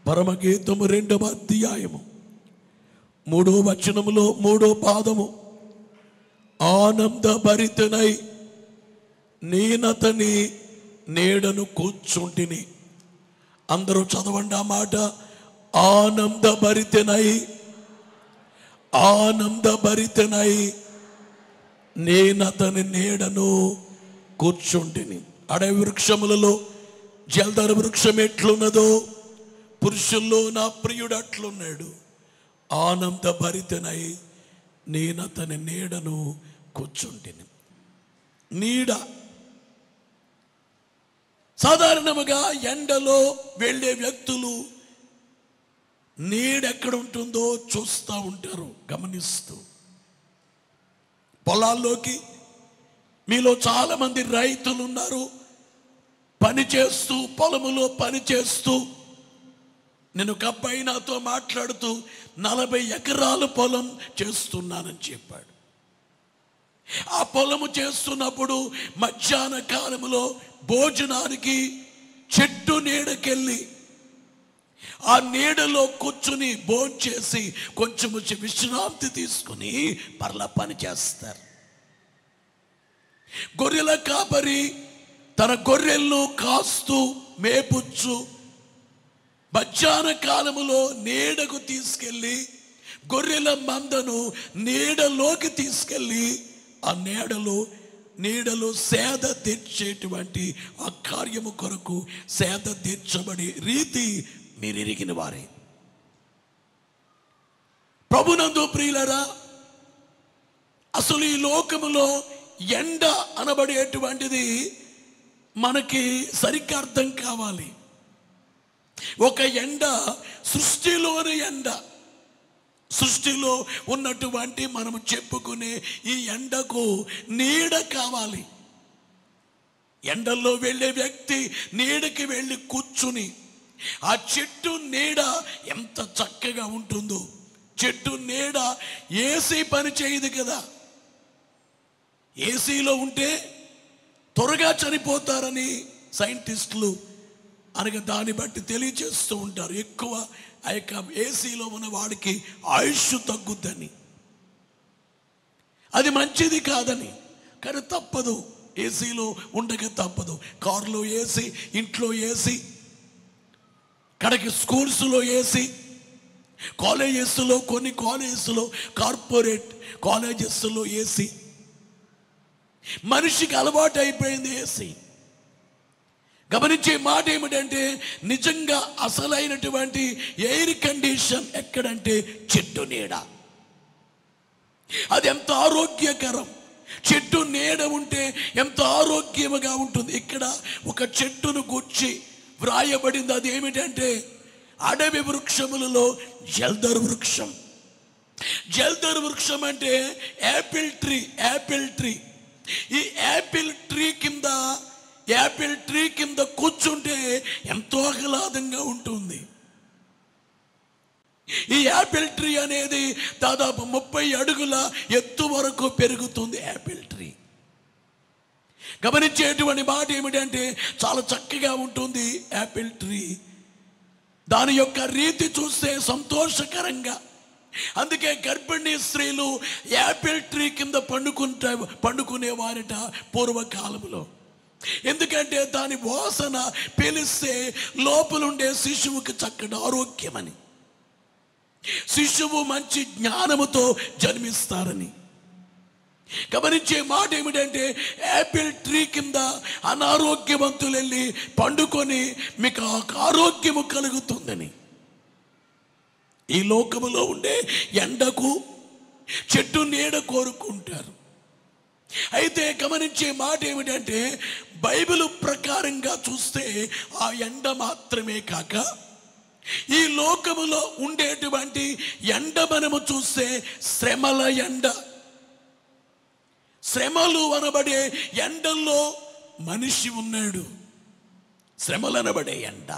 పరమగీతము 2వ అధ్యాయము 3వ వచనములో 3వ పాదము, ఆనందభరితనై నేనతని నీడను కూర్చుంటిని. అందరూ చదవండి ఆ మాట. ఆనందభరితనై నేనతని నీడను కూర్చుంటిని. అడవి వృక్షములలో జల్దర వృక్షం ఎట్లున్నదో పురుషుల్లో నా ప్రియుడు అట్లున్నాడు. ఆనందభరితనై నేనతని నీడను కూర్చుంటిని. నీడ సాధారణముగా ఎండలో వెళ్ళే వ్యక్తులు నీడ ఎక్కడ ఉంటుందో చూస్తూ ఉంటారు, గమనిస్తూ. పొలాల్లోకి మీలో చాలా మంది రైతులు ఉన్నారు. పని చేస్తూ, పొలములో పని చేస్తూ, నేను ఒక అబ్బాయి నాతో మాట్లాడుతూ 40 ఎకరాల పొలం చేస్తున్నానని చెప్పాడు. ఆ పొలము చేస్తున్నప్పుడు మధ్యాహ్న కాలంలో భోజనానికి చెట్టు నీడకెళ్ళి ఆ నీడలో కూర్చుని భోంచేసి కొంచెం విశ్రాంతి తీసుకుని పర్ల పని చేస్తారు. గొర్రెల కాపరి తన గొర్రెలను కాస్తూ మేపుచ్చు మధ్యాహ్న కాలములో నీడకు తీసుకెళ్ళి గొర్రెల మందను నీడలోకి తీసుకెళ్ళి ఆ నీడలో సేద తీర్చేటువంటి ఆ కార్యము కొరకు సేద తీర్చబడి రీతి మీరు ఎరిగిన వారే. ప్రభునందు ప్రియులరా, అసలు ఈ లోకములో ఎండ అనబడేటువంటిది మనకి సరిగ్గా అర్థం కావాలి. ఒక ఎండ సృష్టిలోని ఎండ, సృష్టిలో ఉన్నటువంటి మనం చెప్పుకునే ఈ ఎండకు నీడ కావాలి. ఎండల్లో వెళ్ళే వ్యక్తి నీడకి వెళ్ళి కూర్చుని ఆ చెట్టు నీడ ఎంత చక్కగా ఉంటుందో. చెట్టు నీడ ఏసీ పని చేయదు కదా. ఏసీలో ఉంటే త్వరగా చనిపోతారని సైంటిస్టులు అనగా దాన్ని బట్టి తెలియజేస్తూ ఉంటారు. ఎక్కువ ఆ యొక్క ఏసీలో ఉన్న వాడికి ఆయుష్ తగ్గుద్దని, అది మంచిది కాదని. కానీ తప్పదు, ఏసీలో ఉండక తప్పదు. కారులో ఏసీ, ఇంట్లో ఏసీ, కడకి స్కూల్స్లో ఏసీ, కాలేజెస్లో, కొన్ని కాలేజెస్లో, కార్పొరేట్ కాలేజెస్లో ఏసీ. మనిషికి అలవాటు అయిపోయింది ఏసీ. గమనించే మాట ఏమిటంటే, నిజంగా అసలైనటువంటి ఎయిర్ కండిషన్ ఎక్కడంటే చెట్టు నీడ. అది ఎంత ఆరోగ్యకరం. చెట్టు నీడ ఉంటే ఎంత ఆరోగ్యముగా ఉంటుంది. ఇక్కడ ఒక చెట్టును గూర్చి వ్రాయబడింది. అది ఏమిటంటే అడవి వృక్షములలో జల్దరు వృక్షం. జల్దరు వృక్షం అంటే యాపిల్ ట్రీ. ఈ యాపిల్ ట్రీ కింద కూర్చుంటే ఎంతో ఆహ్లాదంగా ఉంటుంది. ఈ యాపిల్ ట్రీ అనేది దాదాపు 30 అడుగుల ఎత్తు వరకు పెరుగుతుంది. యాపిల్ ట్రీ గమనించేటువంటి మాట ఏమిటంటే చాలా చక్కగా ఉంటుంది యాపిల్ ట్రీ. దాని యొక్క రీతి చూస్తే సంతోషకరంగా. అందుకే గర్భిణీ స్త్రీలు యాపిల్ ట్రీ కింద పండుకునేవారట పూర్వకాలంలో. ఎందుకంటే దాని వాసన పీలిస్తే లోపలుండే శిశువుకి చక్కటి ఆరోగ్యమని, శిశువు మంచి జ్ఞానముతో జన్మిస్తారని. గమనించే మాట ఏమిటంటే యాపిల్ ట్రీ కింద అనారోగ్యవంతులు వెళ్ళి పండుకొని మీకు ఆరోగ్యము కలుగుతుందని. ఈ లోకములో ఉండే ఎండకు చెట్టు నీడ కోరుకుంటారు. అయితే గమనించే మాట ఏమిటంటే బైబిల్ ప్రకారంగా చూస్తే ఆ ఎండ మాత్రమే కాక ఈ లోకములో ఉండేటువంటి ఎండ మనము చూస్తే శ్రమల ఎండ. శ్రమలు అనబడే ఎండల్లో మనిషి ఉన్నాడు. శ్రమలు అనబడే ఎండ.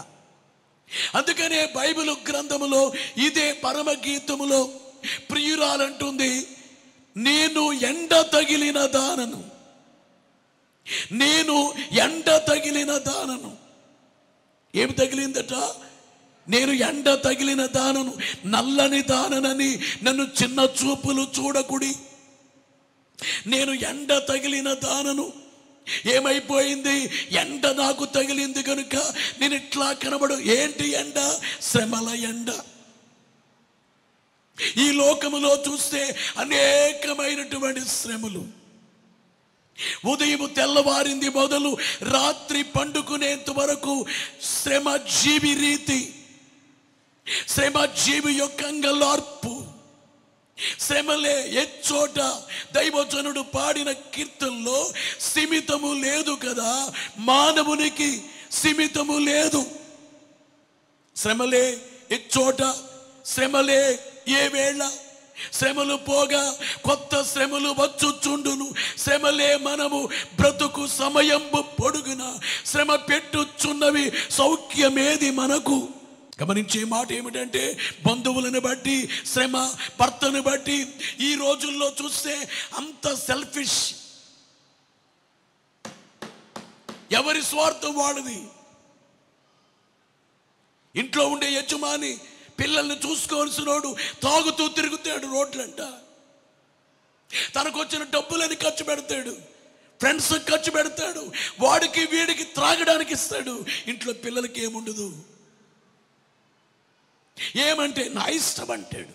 అందుకనే బైబిల్ గ్రంథములో ఇదే పరమగీతములో ప్రియురాలంటుంది, నేను ఎండ తగిలిన దానను. ఏమి తగిలిందట? నేను ఎండ తగిలిన దానను, నల్లని దాననని నన్ను చిన్న చూపులు చూడకుడి. నేను ఎండ తగిలిన దానను. ఏమైపోయింది? ఎండ నాకు తగిలింది కనుక నేను ఇట్లా కనబడు. ఏంటి ఎండ? శ్రమల ఎండ. ఈ లోకములో చూస్తే అనేకమైనటువంటి శ్రమలు. ఉదయం తెల్లవారింది మొదలు రాత్రి పండుకునేంత వరకు శ్రమ జీవి రీతి, శ్రమ జీవి యొక్క అంగలార్పు, శ్రమలే ఎచ్చోట. దైవజనుడు పాడిన కీర్తనలో సిమితము లేదు కదా, మానవునికి సిమితము లేదు. శ్రమలే ఎచ్చోట, శ్రమలే ఏ వేళ. శ్రమలు పోగా కొత్త శ్రమలు వచ్చుచుండును. శ్రమలే మనము బ్రతుకు సమయంబు పొడుగున శ్రమ పెట్టుచున్నవి. సౌఖ్యమేది మనకు? గమనించే మాట ఏమిటంటే, బంధువులను బట్టి శ్రమ, భర్తను బట్టి. ఈ రోజుల్లో చూస్తే అంత సెల్ఫిష్, ఎవరి స్వార్థం వాడిది. ఇంట్లో ఉండే యజమాని పిల్లల్ని చూసుకోవాల్సినోడు తాగుతూ తిరుగుతాడు రోడ్లంట. తనకు వచ్చిన డబ్బులని ఖర్చు పెడతాడు, ఫ్రెండ్స్ ఖర్చు పెడతాడు, వాడికి వీడికి త్రాగడానికి ఇస్తాడు. ఇంట్లో పిల్లలకి ఏముండదు. ఏమంటే నా ఇష్టం అంటాడు.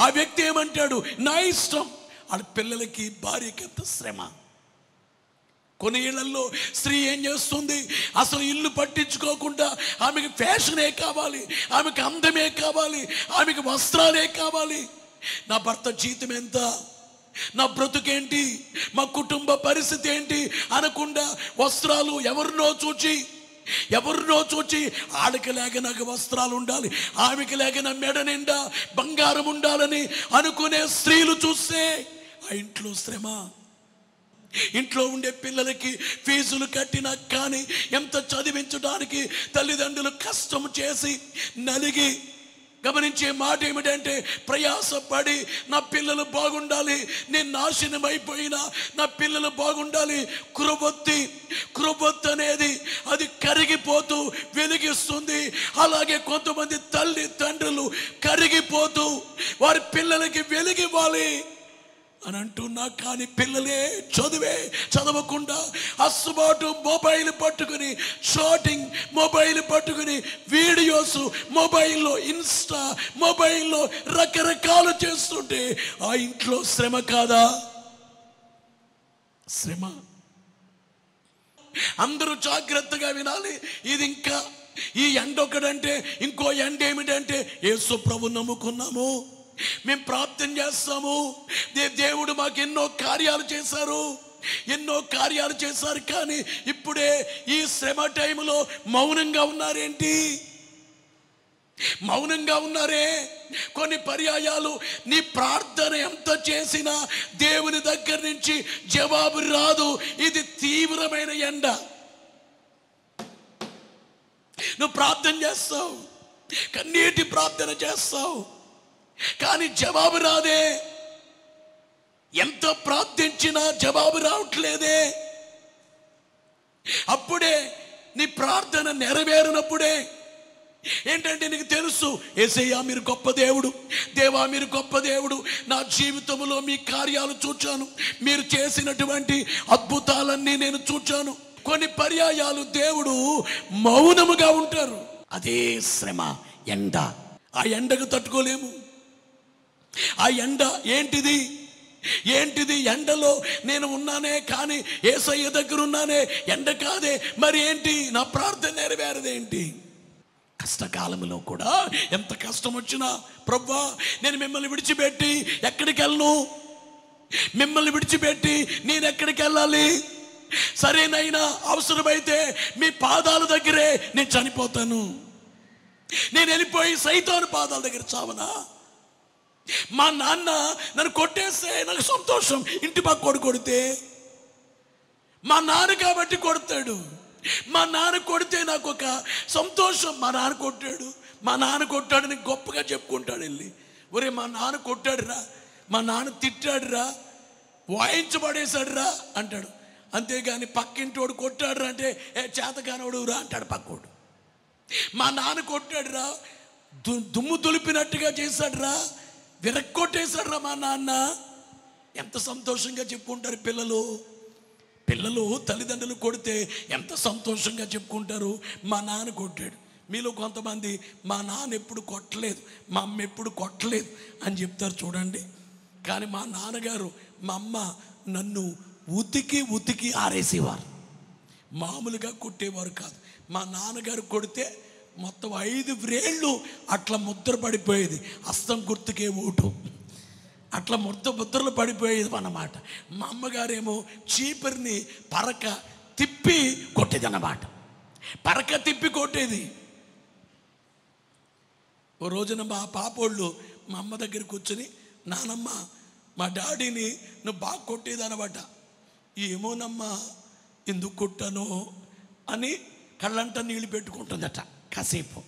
ఆ వ్యక్తి ఏమంటాడు? నా ఇష్టం. ఆ పిల్లలకి, భార్యకి ఎంత శ్రమ. కొన్ని ఇళ్లలో స్త్రీ ఏం చేస్తుంది? అసలు ఇల్లు పట్టించుకోకుండా ఆమెకి ఫ్యాషనే కావాలి, ఆమెకి అందమే కావాలి, ఆమెకి వస్త్రాలే కావాలి. నా భర్త జీతం ఎంత, నా బ్రతుకేంటి, మా కుటుంబ పరిస్థితి ఏంటి అనకుండా వస్త్రాలు ఎవరినో చూచి ఆడికి లేక నాకు వస్త్రాలు ఉండాలి, ఆమెకి లేక నా మెడ నిండా బంగారం ఉండాలని అనుకునే స్త్రీలు చూస్తే ఆ ఇంట్లో శ్రమ. ఇంట్లో ఉండే పిల్లలకి ఫీజులు కట్టినా కానీ ఎంత చదివించడానికి తల్లిదండ్రులు కష్టం చేసి నలిగి. గమనించే మాట ఏమిటంటే, ప్రయాసపడి నా పిల్లలు బాగుండాలి, నేను నాశనం అయిపోయినా నా పిల్లలు బాగుండాలి. కురబొత్తి అనేది అది కరిగిపోతూ వెలిగిస్తుంది. అలాగే కొంతమంది తల్లి తండ్రులు కరిగిపోతూ వారి పిల్లలకి వెలిగివ్వాలి అని అంటున్నా కానీ పిల్లలే చదవకుండా అస్సుబాటు మొబైల్ పట్టుకుని, షాటింగ్ మొబైల్ పట్టుకుని, వీడియోస్ మొబైల్లో, ఇన్స్టా మొబైల్లో రకరకాలు చేస్తుంటే ఆ ఇంట్లో శ్రమ కాదా? శ్రమ. అందరూ జాగ్రత్తగా వినాలి. ఇది ఇంకా ఈ ఎండ ఒకటంటే ఇంకో ఎండ ఏమిటంటే, యేసు ప్రభు నమ్ముకున్నాము, మేము ప్రార్థన చేస్తాము, దేవుడు మాకు ఎన్నో కార్యాలు చేశారు. కానీ ఇప్పుడే ఈ శ్రమ టైంలో మౌనంగా ఉన్నారేంటి? మౌనంగా ఉన్నారే. కొన్ని పర్యాయాలు నీ ప్రార్థన ఎంత చేసినా దేవుని దగ్గర నుంచి జవాబు రాదు. ఇది తీవ్రమైన ఎండ. నువ్వు ప్రార్థన చేస్తావు, కన్నీటి ప్రార్థన చేస్తావు, కానీ జవాబు రాదే. ఎంత ప్రార్థించినా జవాబు రావట్లేదే. అప్పుడే నీ ప్రార్థన నెరవేరినప్పుడే ఏంటంటే నీకు తెలుసు, యేసయ్యా మీరు గొప్ప దేవుడు, దేవా మీరు గొప్ప దేవుడు, నా జీవితంలో మీ కార్యాలు చూచాను, మీరు చేసినటువంటి అద్భుతాలన్నీ నేను చూచాను. కొన్ని పర్యాయాలు దేవుడు మౌనముగా ఉంటారు. అదే శ్రమ, ఎండ. ఆ ఎండకు తట్టుకోలేము. ఆ ఎండ ఏంటిది? ఎండలో నేను ఉన్నానే కానీ యేసయ్య దగ్గర ఉన్నానే, ఎండ కాదే. మరి ఏంటి? నా ప్రార్థన నెరవేరదేంటి? కష్టకాలంలో కూడా ఎంత కష్టం వచ్చినా, ప్రభువా నేను మిమ్మల్ని విడిచిపెట్టి ఎక్కడికి వెళ్ళను, మిమ్మల్ని విడిచిపెట్టి నేను ఎక్కడికి వెళ్ళాలి? సరేనైనా అవసరమైతే మీ పాదాల దగ్గరే నేను చనిపోతాను. నేను వెళ్ళిపోయి సైతాను పాదాల దగ్గర చావనా? మా నాన్న నన్ను కొట్టేస్తే నాకు సంతోషం, ఇంటి పక్క కొడితే మా నాన్న కాబట్టి కొడతాడు. మా నాన్న కొడితే నాకు ఒక సంతోషం. మా నాన్న కొట్టాడని గొప్పగా చెప్పుకుంటాడు వెళ్ళి. ఒరే మా నాన్న కొట్టాడురా, మా నాన్న తిట్టాడురా, వాయించబడేశాడురా అంటాడు. అంతేగాని పక్కింటోడు కొట్టాడురా అంటే చేతగానోడు రా అంటాడు పక్కోడు. మా నాన్న కొట్టాడురా, దుమ్ము దులిపినట్టుగా చేశాడురా, విరక్కొట్టేశాడురా మా నాన్న. ఎంత సంతోషంగా చెప్పుకుంటారు పిల్లలు. తల్లిదండ్రులు కొడితే ఎంత సంతోషంగా చెప్పుకుంటారు, మా నాన్న కొట్టాడు. మీలో కొంతమంది మా నాన్న ఎప్పుడు కొట్టలేదు, మా అమ్మ ఎప్పుడు కొట్టలేదు అని చెప్తారు చూడండి. కానీ మా నాన్నగారు, మా అమ్మ నన్ను ఉతికి ఆరేసేవారు, మామూలుగా కొట్టేవారు కాదు. మా నాన్నగారు కొడితే మొత్తం 5 వ్రేళ్ళు అట్లా ముద్ర పడిపోయేది, హస్తం గుర్తుకే ఓటు, అట్లా ముద్రలు పడిపోయేది అన్నమాట. మా అమ్మగారేమో చీపురిని పరక తిప్పి కొట్టేది అన్నమాట, పరక తిప్పి కొట్టేది. ఓ రోజున మా పాపోళ్ళు మా అమ్మ దగ్గర కూర్చొని, నానమ్మ మా డాడీని నువ్వు బాగా కొట్టేది అనమాట. ఏమోనమ్మా ఎందుకు కొట్టానో అని కళ్ళంట నీళ్ళు పెట్టుకుంటుందట కాసేపు.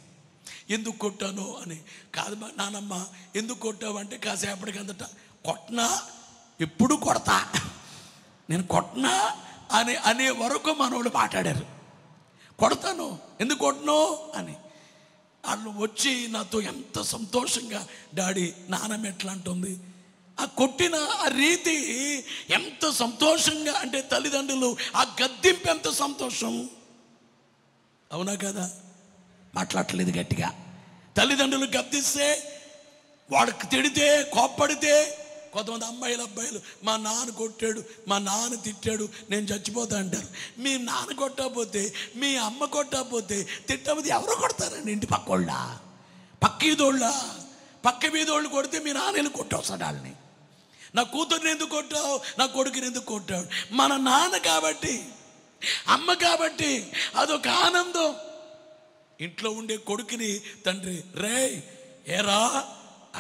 ఎందుకు కొట్టానో అని. కాదు నానమ్మ ఎందుకు కొట్టావంటే కాసేపటికి అందట కొట్టనా, ఎప్పుడు కొడతా, నేను కొట్టనా అనే వరకు మనోళ్ళు మాట్లాడారు. కొడతాను, ఎందుకు కొట్టను అని. వాళ్ళు వచ్చి నాతో ఎంత సంతోషంగా, డాడీ నానమ్మ ఎట్లా అంటుంది, ఆ కొట్టిన ఆ రీతి ఎంత సంతోషంగా అంటే తల్లిదండ్రులు ఆ గద్దింపు ఎంత సంతోషం. అవునా కదా? మాట్లాడలేదు గట్టిగా. తల్లిదండ్రులు గద్దిస్తే, వాడికి తిడితే, కోప్పడితే, కొంతమంది అబ్బాయిలు మా నాన్న కొట్టాడు, మా నాన్న తిట్టాడు, నేను చచ్చిపోతా అంటారు. మీ నాన్న కొట్టకపోతే, మీ అమ్మ కొట్టకపోతే తిట్టకపోతే ఎవరో కొడతారండి? ఇంటి పక్కోళ్ళ, పక్క వీధోళ్ళు కొడితే మీ నాన్నలు కొట్టవస్తాడు వాళ్ళని. నా కూతుర్ని ఎందుకు కొట్టావు, నా కొడుకుని ఎందుకు కొట్టావు? మన నాన్న కాబట్టి, అమ్మ కాబట్టి అదొక ఆనందం. ఇంట్లో ఉండే కొడుకుని తండ్రి రే ఏరా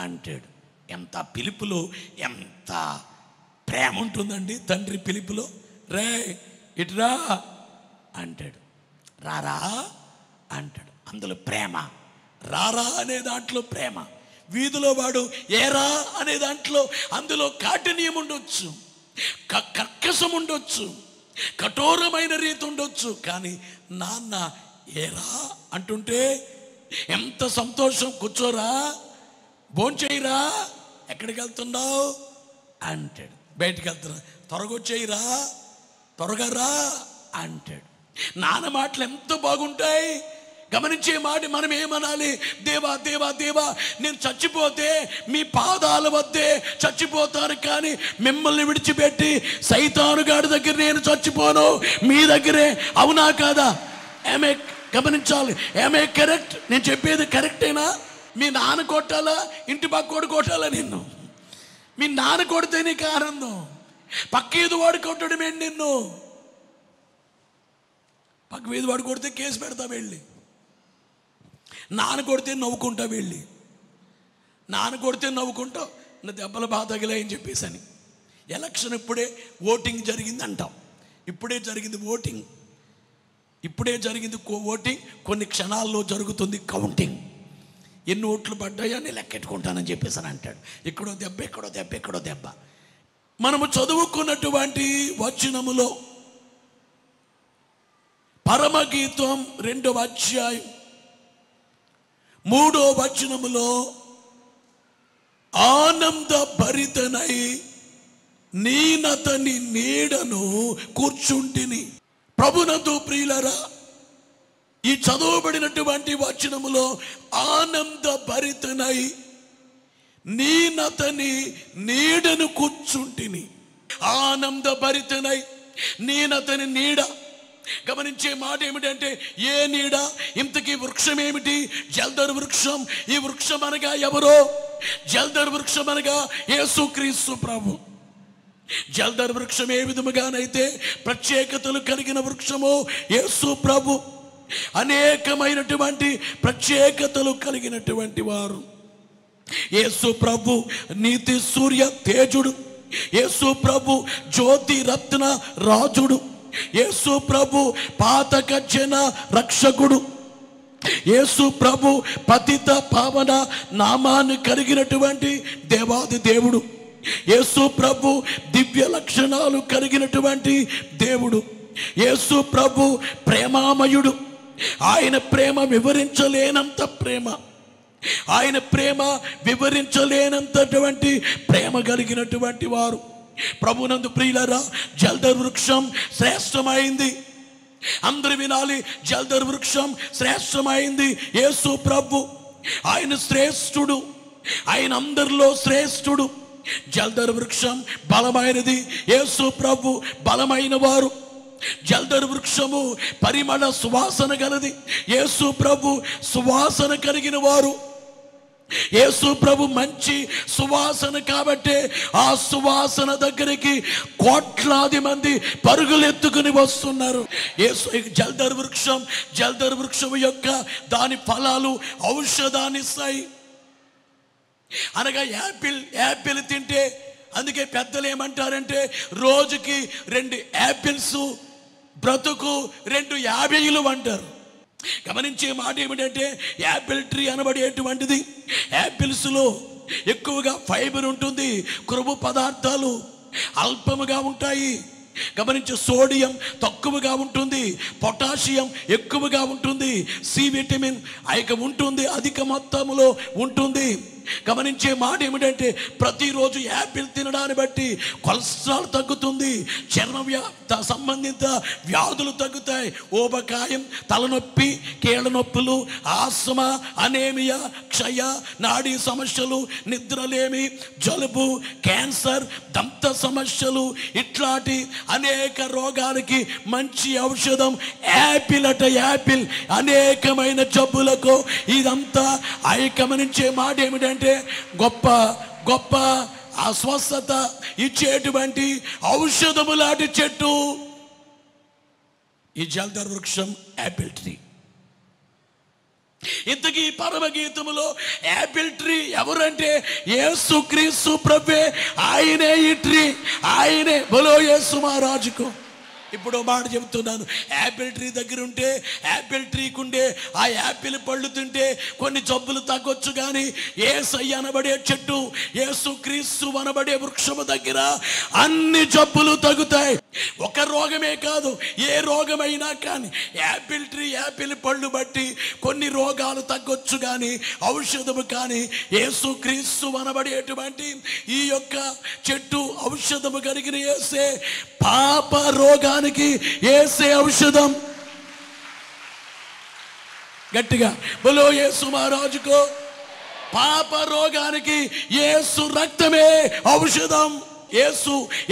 అంటాడు. ఎంత పిలుపులో ఎంత ప్రేమ ఉంటుందండి తండ్రి పిలుపులో. రే ఇట్రా అంటాడు, రారా అంటాడు. అందులో ప్రేమ. రారా అనే దాంట్లో ప్రేమ. వీధిలో వాడు ఏరా అనే దాంట్లో అందులో కాఠిన్యం ఉండొచ్చు, కర్కశం ఉండొచ్చు, కఠోరమైన రీతి ఉండొచ్చు. కానీ నాన్న ఏరా అంటుంటే ఎంత సంతోషం. కూర్చోరా, భోంచేయిరా, ఎక్కడికి వెళ్తున్నావు అంటాడు. బయటికి వెళ్తున్నా, త్వరగా వచ్చేయిరా, త్వరగా రా అంటాడు. నాన్న మాటలు ఎంత బాగుంటాయి. గమనించే మాట మనం ఏమనాలి? దేవా దేవా దేవా, నేను చచ్చిపోతే మీ పాదాల వద్దే చచ్చిపోతాను, కానీ మిమ్మల్ని విడిచిపెట్టి సైతాను గాడి దగ్గర నేను చచ్చిపోను, మీ దగ్గరే. అవునా కాదా? ఏమే గమనించాలి. ఏమే కరెక్ట్? నేను చెప్పేది కరెక్టేనా? మీ నాన్న కొట్టాలా, ఇంటి పక్కోడు కొట్టాలా నిన్ను? మీ నాన్న కొడితే నీకు ఆనందం, పక్క వీధి వాడు కొట్టడం ఏంటి నిన్ను? పక్క వీధి వాడు కొడితే కేసు పెడతా వెళ్ళి, నాన్న కొడితే నవ్వుకుంటా వెళ్ళి, నాన్న కొడితే నవ్వుకుంటావు, నా దెబ్బలు బాగా తగిలాయని చెప్పేసి అని. ఎలక్షన్ ఇప్పుడే ఓటింగ్ జరిగింది అంటాం. ఇప్పుడే జరిగింది ఓటింగ్, ఇప్పుడే జరిగింది ఓటింగ్. కొన్ని క్షణాల్లో జరుగుతుంది కౌంటింగ్. ఎన్ని ఓట్లు పడ్డాయో నేను లెక్కెట్టుకుంటానని చెప్పేసి అని అంటాడు. ఇక్కడో దెబ్బ, ఎక్కడో దెబ్బ, ఎక్కడో దెబ్బ. మనము చదువుకున్నటువంటి వచనములో పరమగీతం 2వ అధ్యాయం 3వ వచనములో, ఆనంద భరితనై నీనతని నీడను కూర్చుంటిని. ప్రభునందు ప్రియులరా, ఈ చదవబడినటువంటి వచనములో ఆనంద భరితనై నీనతని నీడను కూర్చుంటిని. ఆనంద భరితనై నీనతని నీడ. గమనించే మాట ఏమిటంటే, ఏ నీడ? ఇంతకీ వృక్షం ఏమిటి? జల్దర్ వృక్షం. ఈ వృక్షం అనగా ఎవరో? జల్దర్ వృక్షం అనగా యేసుక్రీస్తు ప్రభు. జల్దర్ వృక్షం ఏ విధముగానైతే ప్రత్యేకతలు కలిగిన వృక్షమో యేసు ప్రభు అనేకమైనటువంటి ప్రత్యేకతలు కలిగినటువంటి వారు. యేసు ప్రభు నీతి సూర్య తేజుడు, యేసు ప్రభు జ్యోతి రత్న రాజుడు, యేసు ప్రభు పాతక జన రక్షకుడు, యేసు ప్రభు పతిత పావన నామాన్ని కలిగినటువంటి దేవాది దేవుడు, యేసు ప్రభు దివ్య లక్షణాలు కలిగినటువంటి దేవుడు, యేసు ప్రభు ప్రేమామయుడు, ఆయన ప్రేమ వివరించలేనంత ప్రేమ, ఆయన ప్రేమ వివరించలేనంతటువంటి ప్రేమ కలిగినటువంటి వారు. ప్రభునందు ప్రియులారా, జల్దర్ వృక్షం శ్రేష్టమైంది. అందరు వినాలి, జల్దర్ వృక్షం శ్రేష్టమైంది. యేసు ప్రభు ఆయన శ్రేష్ఠుడు, ఆయన అందరిలో శ్రేష్ఠుడు. జల్దర్ వృక్షం బలమైనది, యేసు ప్రభు బలమైన వారు. జల్దర్ వృక్షము పరిమళ సువాసన గలది, యేసు ప్రభు సువాసన కలిగిన వారు. యేసు ప్రభు మంచి సువాసన కాబట్టే ఆ సువాసన దగ్గరికి కోట్లాది మంది పరుగులెత్తుకుని వస్తున్నారు. జల్దర్ వృక్షం యొక్క దాని ఫలాలు ఔషధాన్ని ఇస్తాయి. అనగా యాపిల్ తింటే, అందుకే పెద్దలు ఏమంటారంటే రోజుకి 2 యాపిల్స్ బ్రతుకు 2 50 అంటారు. గమనించే మాట ఏమిటంటే, యాపిల్ ట్రీ అనబడేటువంటిది, యాపిల్స్లో ఎక్కువగా ఫైబర్ ఉంటుంది, కొవ్వు పదార్థాలు అల్పముగా ఉంటాయి. గమనించే, సోడియం తక్కువగా ఉంటుంది, పొటాషియం ఎక్కువగా ఉంటుంది, సి విటమిన్ ఉంటుంది, అధిక మొత్తంలో ఉంటుంది. గమనించే మాట ఏమిటంటే, ప్రతిరోజు యాపిల్ తినడాన్ని బట్టి కొలెస్ట్రాల్ తగ్గుతుంది, చర్మ సంబంధిత వ్యాధులు తగ్గుతాయి, ఊబకాయం, తలనొప్పి, కీళ్ళ నొప్పులు, ఆస్తమా, అనేమియా, క్షయ, నాడీ సమస్యలు, నిద్రలేమి, జలుబు, క్యాన్సర్, దంత సమస్యలు, ఇట్లాంటి అనేక రోగాలకి మంచి ఔషధం యాపిల్ అట. యాపిల్ అనేకమైన జబ్బులకు ఇదంతా గమనించే మాట ఏమిటంటే, గొప్ప గొప్ప అస్వస్థత ఇచ్చేటువంటి ఔషధము లాంటి చెట్టు ఈ జల్దర్ వృక్షం, యాపిల్ ట్రీ. ఇంతకీ పరమగీతములో యాపిల్ ట్రీ ఎవరంటే యేసుక్రీస్తు ప్రభువే. ఆయనే ఈ ట్రీ, ఆయనే. బలో యేసు మహారాజుకు. ఇప్పుడు మాట చెబుతున్నాను, యాపిల్ ట్రీ దగ్గర ఉంటే, యాపిల్ ట్రీకి ఉండే ఆ యాపిల్ పళ్ళు తింటే కొన్ని జబ్బులు తగ్గొచ్చు, కానీ యేసయ్య అనబడే చెట్టు, యేసుక్రీస్తు అనబడే వృక్షము దగ్గర అన్ని జబ్బులు తగ్గుతాయి. ఒక రోగమే కాదు, ఏ రోగమైనా కానీ యాపిల్ ట్రీ, యాపిల్ పళ్ళు బట్టి కొన్ని రోగాలు తగ్గొచ్చు, కానీ ఔషధము కానీ యేసుక్రీస్తు అనబడేటువంటి ఈ యొక్క చెట్టు ఔషధము కలిగిన యేసే. పాప రోగానికి యేసే ఔషధం. గట్టిగా బలో యేసు మహారాజుకో. పాప రోగానికి యేసు రక్తమే ఔషధం.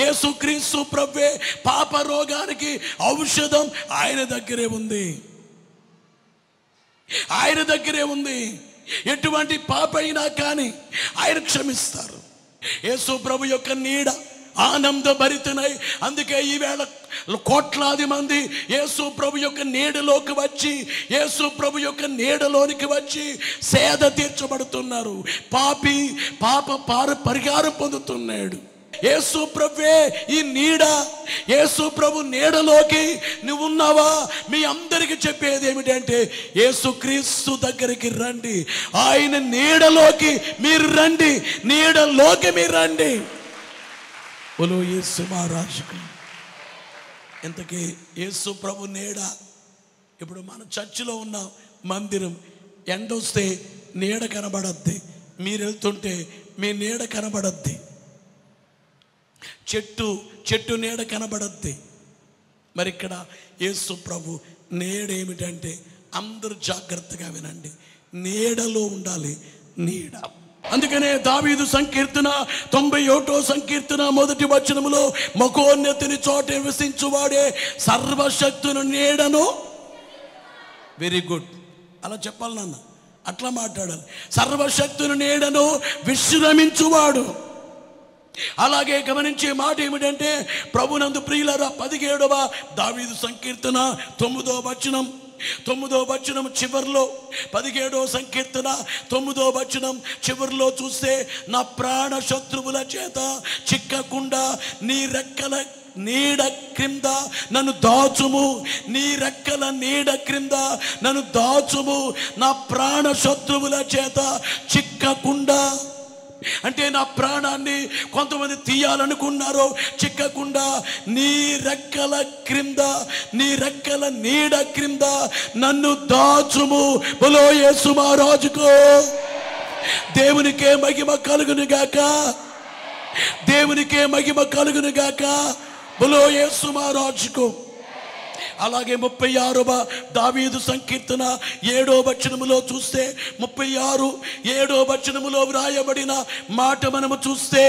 యేసుక్రీస్తు ప్రభువే పాప రోగానికి ఔషధం. ఆయన దగ్గరే ఉంది, ఆయన దగ్గరే ఉంది. ఎటువంటి పాప అయినా కానీ ఆయన క్షమిస్తారు. యేసు ప్రభు యొక్క నీడ ఆనంద భరితనై, అందుకే ఈవేళ కోట్లాది మంది యేసు ప్రభు యొక్క నీడలోకి వచ్చి, యేసు ప్రభు యొక్క నీడలోనికి వచ్చి సేద తీర్చబడుతున్నారు. పాపి పరిహారం పొందుతున్నాడు. యేసు ప్రభువే ఈ నీడ. యేసు ప్రభు నీడలోకి నువ్వు ఉన్నావా? మీ అందరికి చెప్పేది ఏమిటంటే, యేసుక్రీస్తు దగ్గరికి రండి, ఆయన నీడలోకి మీరు రండి, నీడలోకి మీరు రండి. బలో యేసు మహారాజుకు. ఇంతకీ యేసు ప్రభు నీడ. ఇప్పుడు మన చర్చిలో ఉన్న మందిరం ఎండొస్తే నీడ కనబడద్ది, మీరు వెళ్తుంటే మీ నీడ కనబడద్ది, చెట్టు నీడ కనబడద్ది. మరి ఇక్కడ యేసు ప్రభు నీడ ఏమిటంటే, అందరూ జాగ్రత్తగా వినండి, నీడలో ఉండాలి. నీడ. అందుకనే దావీదు సంకీర్తన 91వ సంకీర్తన 1వ వచనములో, మహోన్నతుని చోట నివసించువాడే సర్వశక్తుని నీడను. వెరీ గుడ్, అలా చెప్పాలి నాన్న, అట్లా మాట్లాడాలి. సర్వశక్తుని నీడను విశ్రమించువాడు. అలాగే గమనించే మాట ఏమిటంటే, ప్రభునందు ప్రియులారా, 17వ దావీదు సంకీర్తన 9వ వచనం, 9వ వచనం చివరిలో, 17వ సంకీర్తన 9వ వచనం చివరిలో చూస్తే, నా ప్రాణ శత్రువుల చేత చిక్కకుండా నీ రెక్కల నీడ క్రింద నన్ను దాచుము, నీ రెక్కల నీడ క్రింద నన్ను దాచుము, నా ప్రాణ శత్రువుల చేత చిక్కకుండా. అంటే నా ప్రాణాన్ని కొంతమంది తీయాలనుకున్నారో చిక్కకుండా నీ రెక్కల క్రింద, నీ రెక్కల నీడ క్రింద నన్ను దాచుము. బలో యేసు మహారాజుకో. దేవునికే మహిమ కలుగును గాక, దేవునికే మహిమ కలుగును గాక. బలో యేసు మహారాజుకో. అలాగే 36వ దావీదు సంకీర్తన 7వ వచనములో చూస్తే, 36 7వ వచనములో వ్రాయబడిన మాట మనము చూస్తే,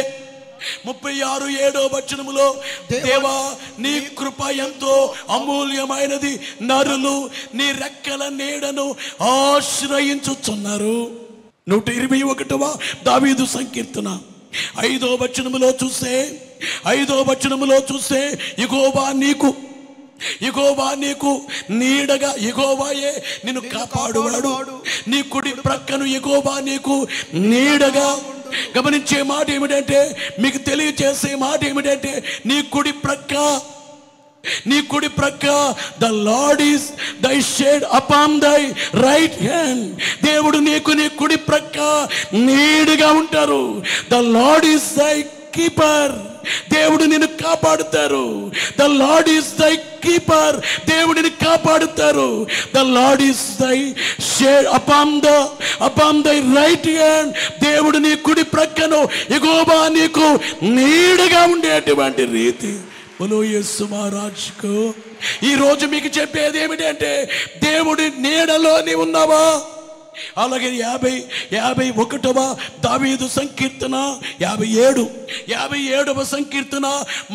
36 7వ వచనములో, దేవా నీ కృప ఎంతో అమూల్యమైనది, నరులు నీ రెక్కల నీడను ఆశ్రయించుచున్నారు. 121వ దావీదు సంకీర్తన 5వ వచనములో చూస్తే, 5వ వచనములో చూస్తే, యెహోవా నీకు నీడగా, యెహోవాయే నిన్ను కాపాడువాడు, నీ కుడి ప్రక్కను యెహోవా నీకు నీడగా. గమనించే మాట ఏమిటంటే, మీకు తెలియచేసే మాట ఏమిటంటే, నీ కుడి ప్రక్క ద లార్డ్ ఈస్ దై షేడ్ అపాన్ దై రైట్ హ్యాండ్. దేవుడు నీకు నీ కుడి ప్రక్క నీడగా ఉంటారు. ద లార్డ్ ఈస్ దై కీపర్. దేవుడు నిన్ను కాపాడుతారు. ద లార్డ్ ఈస్ దై కీపర్. దేవుడిని కాపాడుతారు. ద లార్డ్ ఈస్ దై షేడ్ అపాన్ దై రైట్ హ్యాండ్. దేవుడు నీ కుడి ప్రక్కను, యెహోవా నీకు నీడగా ఉండేటువంటి రీతి. బలో యేసు మహారాజుకు. ఈ రోజు మీకు చెప్పేది ఏమిటంటే, దేవుడి నీడలో నీవు ఉన్నావా? అలాగే 51వ దావీదు సంకీర్తన 57వ సంకీర్తన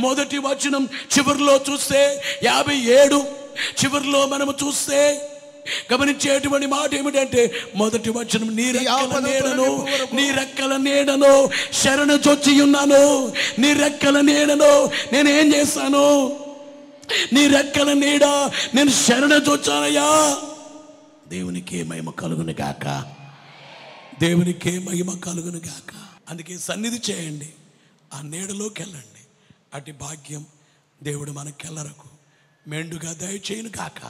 మొదటి వచనం చివరిలో చూస్తే, 57 చివరిలో మనము చూస్తే గమనించేటువంటి మాట ఏమిటంటే, మొదటి వచనం, నీ రెక్కల నీడను శరణు చొచ్చి ఉన్నాను. నీ రెక్కల నీడను నేనేం చేశాను? నీ రెక్కల నీడ నేను శరణు చొచ్చానయ్యా. దేవునికే మహిమ కలుగును గాక, దేవునికే మహిమ కలుగును గాక. అందుకే సన్నిధి చేయండి, ఆ నీడలోకి వెళ్ళండి. అటు భాగ్యం దేవుడు మనకెల్లరకు మెండుగా దయచేయును గాక.